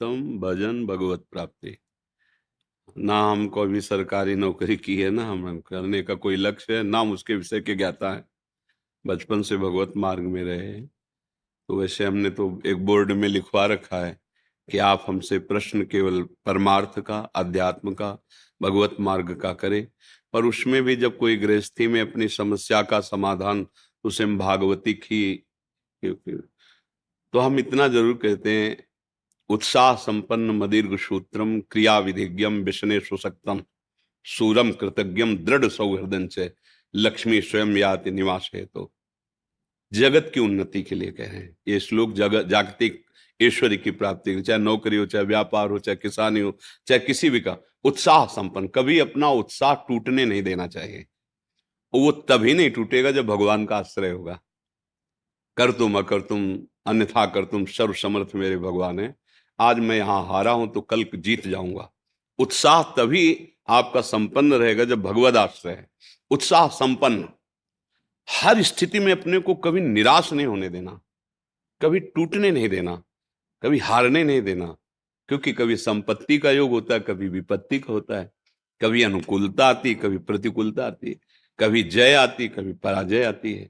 उत्तम भजन भगवत प्राप्ति। ना हमको अभी सरकारी नौकरी की है, ना हम करने का कोई लक्ष्य है, ना हम उसके विषय के ज्ञाता है। बचपन से भगवत मार्ग में रहे हैं। तो वैसे हमने तो एक बोर्ड में लिखवा रखा है कि आप हमसे प्रश्न केवल परमार्थ का, अध्यात्म का, भगवत मार्ग का करें। पर उसमें भी जब कोई गृहस्थी में अपनी समस्या का समाधान, उसे हम भागवती की, तो हम इतना जरूर कहते हैं, उत्साह संपन्न मदीर्घ सूत्रम क्रिया विधिज्ञम विष्णे सुसक्तम सूरम कृतज्ञम दृढ़ सौहृदन से लक्ष्मी स्वयं याति निवास है। तो जगत की उन्नति के लिए कह रहे हैं ये श्लोक। जगत जागतिक ईश्वरी की प्राप्ति के, चाहे नौकरी हो, चाहे व्यापार हो, चाहे किसानी हो, चाहे किसी भी का उत्साह संपन्न, कभी अपना उत्साह टूटने नहीं देना चाहिए। वो तभी नहीं टूटेगा जब भगवान का आश्रय होगा। कर तुम अकर तुम अन्यथा कर तुम सर्व समर्थ मेरे भगवान है। आज मैं यहां हारा हूं तो कल जीत जाऊंगा। उत्साह तभी आपका संपन्न रहेगा जब भगवद आश्रय है। उत्साह संपन्न, हर स्थिति में अपने को कभी निराश नहीं होने देना, कभी टूटने नहीं देना, कभी हारने नहीं देना। क्योंकि कभी संपत्ति का योग होता है, कभी विपत्ति का होता है, कभी अनुकूलता आती, कभी प्रतिकूलता आती, कभी जय आती, कभी पराजय आती है।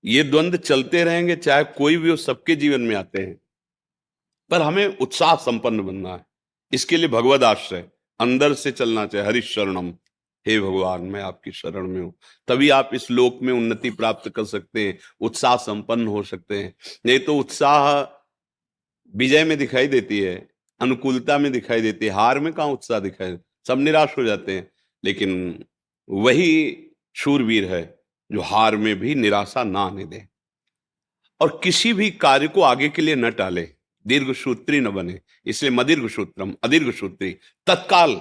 ये द्वंद्व चलते रहेंगे, चाहे कोई भी हो, सबके जीवन में आते हैं। पर हमें उत्साह संपन्न बनना है। इसके लिए भगवद आश्रय अंदर से चलना चाहिए। हरि शरणम, हे भगवान मैं आपकी शरण में हूं। तभी आप इस लोक में उन्नति प्राप्त कर सकते हैं, उत्साह संपन्न हो सकते हैं। नहीं तो उत्साह विजय में दिखाई देती है, अनुकूलता में दिखाई देती है, हार में कहाँ उत्साह दिखाई, सब निराश हो जाते हैं। लेकिन वही शूरवीर है जो हार में भी निराशा ना आने दे और किसी भी कार्य को आगे के लिए न टाले, दीर्घ सूत्री न बने। इसलिए मदीर्घ सूत्रम अदीर्घ सूत्री, तत्काल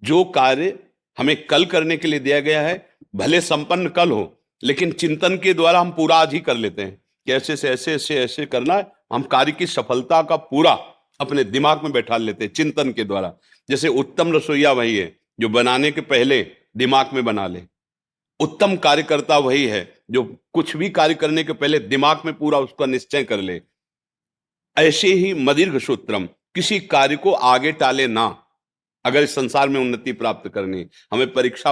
जो कार्य हमें कल करने के लिए दिया गया है, भले संपन्न कल हो, लेकिन चिंतन के द्वारा हम पूरा आज ही कर लेते हैं कि ऐसे से ऐसे ऐसे ऐसे करना है। हम कार्य की सफलता का पूरा अपने दिमाग में बैठा लेते हैं चिंतन के द्वारा। जैसे उत्तम रसोईया वही है जो बनाने के पहले दिमाग में बना ले। उत्तम कार्यकर्ता वही है जो कुछ भी कार्य करने के पहले दिमाग में पूरा उसका निश्चय कर ले। ऐसे ही मदीर्घ सूत्रम, किसी कार्य को आगे टाले ना। अगर इस संसार में उन्नति प्राप्त करनी, हमें परीक्षा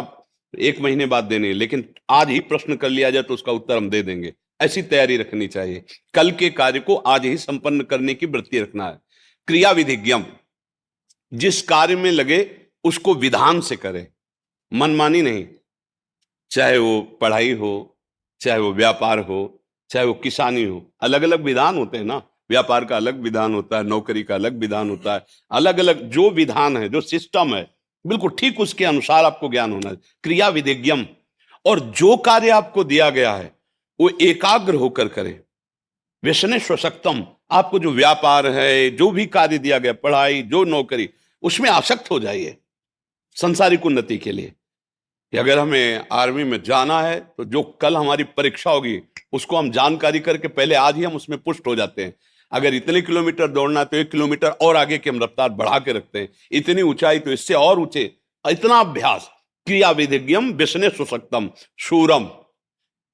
1 महीने बाद देनी है, लेकिन आज ही प्रश्न कर लिया जाए तो उसका उत्तर हम दे देंगे, ऐसी तैयारी रखनी चाहिए। कल के कार्य को आज ही संपन्न करने की वृत्ति रखना है। क्रिया विधिज्ञम, जिस कार्य में लगे उसको विधान से करे, मनमानी नहीं। चाहे वो पढ़ाई हो, चाहे वो व्यापार हो, चाहे वो किसानी हो, अलग अलग विधान होते हैं ना। व्यापार का अलग विधान होता है, नौकरी का अलग विधान होता है। अलग अलग जो विधान है, जो सिस्टम है, बिल्कुल ठीक उसके अनुसार आपको ज्ञान होना है। क्रिया विधिज्ञम, और जो कार्य आपको दिया गया है वो एकाग्र होकर करें। व्यसने स्वशक्तम, आपको जो व्यापार है, जो भी कार्य दिया गया, पढ़ाई, जो नौकरी, उसमें आसक्त हो जाइए संसारिक उन्नति के लिए। कि अगर हमें आर्मी में जाना है तो जो कल हमारी परीक्षा होगी उसको हम जानकारी करके पहले आज ही हम उसमें पुष्ट हो जाते हैं। अगर इतने किलोमीटर दौड़ना है तो 1 किलोमीटर और आगे की हम रफ्तार बढ़ा के रखते हैं। इतनी ऊंचाई तो इससे और ऊंचे, इतना अभ्यास। क्रिया विधिज्ञम विष्णे सुसक्तम शूरम,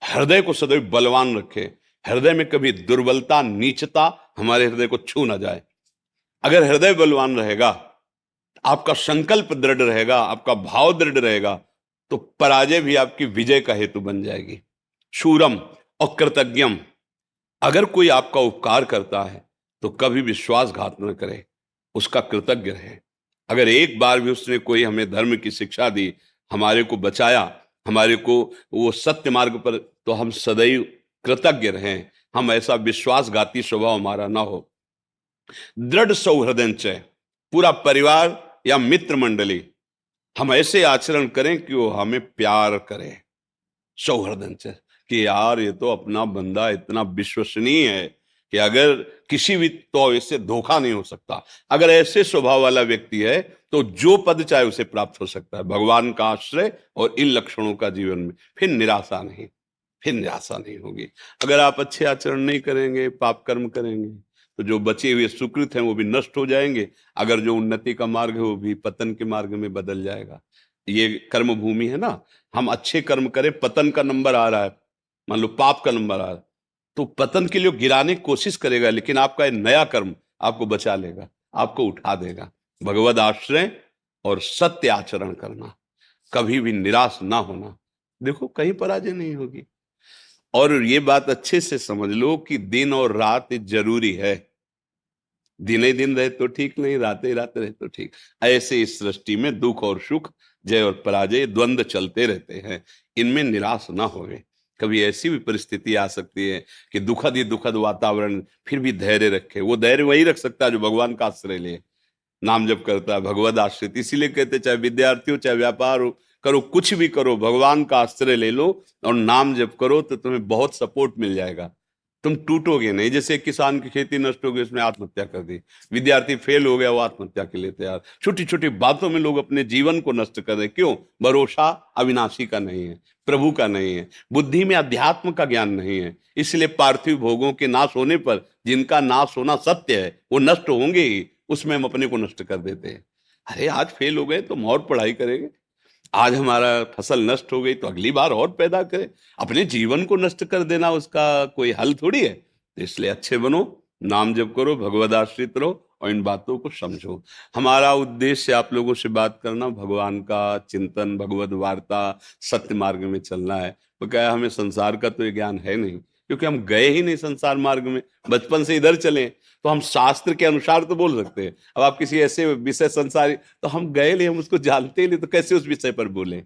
हृदय को सदैव बलवान रखे। हृदय में कभी दुर्बलता, नीचता हमारे हृदय को छू ना जाए। अगर हृदय बलवान रहेगा, आपका संकल्प दृढ़ रहेगा, आपका भाव दृढ़ रहेगा, तो पराजय भी आपकी विजय का हेतु बन जाएगी। शूरम और कृतज्ञम, अगर कोई आपका उपकार करता है तो कभी विश्वासघात न करे, उसका कृतज्ञ रहे। अगर एक बार भी उसने कोई हमें धर्म की शिक्षा दी, हमारे को बचाया, हमारे को वो सत्य मार्ग पर, तो हम सदैव कृतज्ञ रहें। हम ऐसा विश्वासघाती स्वभाव हमारा ना हो। दृढ़ सौहृदय, पूरा परिवार या मित्र मंडली, हम ऐसे आचरण करें कि वो हमें प्यार करे। सौहृदय से कि यार ये तो अपना बंदा इतना विश्वसनीय है कि अगर किसी भी तो इससे धोखा नहीं हो सकता। अगर ऐसे स्वभाव वाला व्यक्ति है तो जो पद चाहे उसे प्राप्त हो सकता है। भगवान का आश्रय और इन लक्षणों का जीवन में, फिर निराशा नहीं, फिर निराशा नहीं होगी। अगर आप अच्छे आचरण नहीं करेंगे, पाप कर्म करेंगे, तो जो बचे हुए सुकृत हैं वो भी नष्ट हो जाएंगे। अगर जो उन्नति का मार्ग है वो भी पतन के मार्ग में बदल जाएगा। ये कर्म भूमि है ना। हम अच्छे कर्म करें, पतन का नंबर आ रहा है, मान लो पाप का नंबर आ रहा है, तो पतन के लिए गिराने की कोशिश करेगा, लेकिन आपका नया कर्म आपको बचा लेगा। आपको उठा देगा। भगवद आश्रय और सत्य आचरण करना, कभी भी निराश ना होना, देखो कहीं पराजय नहीं होगी। और ये बात अच्छे से समझ लो कि दिन और रात जरूरी है। दिन ही दिन रहे तो ठीक नहीं, रात ही रात रहे तो ठीक। ऐसे इस सृष्टि में दुख और सुख, जय और पराजय, द्वंद्व चलते रहते हैं। इनमें निराश ना होवे। कभी ऐसी भी परिस्थिति आ सकती है कि दुखद ही दुखद वातावरण, फिर भी धैर्य रखे। वो धैर्य वही रख सकता है जो भगवान का आश्रय ले, नाम जप करता है, भगवद आश्रित। इसीलिए कहते चाहे विद्यार्थी हो, चाहे व्यापार हो, करो कुछ भी करो, भगवान का आश्रय ले लो और नाम जप करो तो तुम्हें बहुत सपोर्ट मिल जाएगा। तुम टूटोगे नहीं। जैसे किसान की खेती नष्ट हो गई, उसने आत्महत्या कर दी। विद्यार्थी फेल हो गया, वो आत्महत्या के लिए तैयार। छोटी छोटी बातों में लोग अपने जीवन को नष्ट कर रहे। क्यों? भरोसा अविनाशी का नहीं है, प्रभु का नहीं है, बुद्धि में अध्यात्म का ज्ञान नहीं है। इसलिए पार्थिव भोगों के नाश होने पर, जिनका नाश होना सत्य है, वो नष्ट होंगे ही, उसमें हम अपने को नष्ट कर देते हैं। अरे आज फेल हो गए तो हम और पढ़ाई करेंगे, आज हमारा फसल नष्ट हो गई तो अगली बार और पैदा करें। अपने जीवन को नष्ट कर देना उसका कोई हल थोड़ी है। तो इसलिए अच्छे बनो, नाम जप करो, भगवद आश्रित रहो और इन बातों को समझो। हमारा उद्देश्य आप लोगों से बात करना, भगवान का चिंतन, भगवद वार्ता, सत्य मार्ग में चलना है। तो क्या है, हमें संसार का तो ये ज्ञान है नहीं, क्योंकि हम गए ही नहीं संसार मार्ग में। बचपन से इधर चले तो हम शास्त्र के अनुसार तो बोल सकते हैं। अब आप किसी ऐसे विषय संसारी, तो हम गए नहीं, हम उसको जानते ही नहीं, तो कैसे उस विषय पर बोले।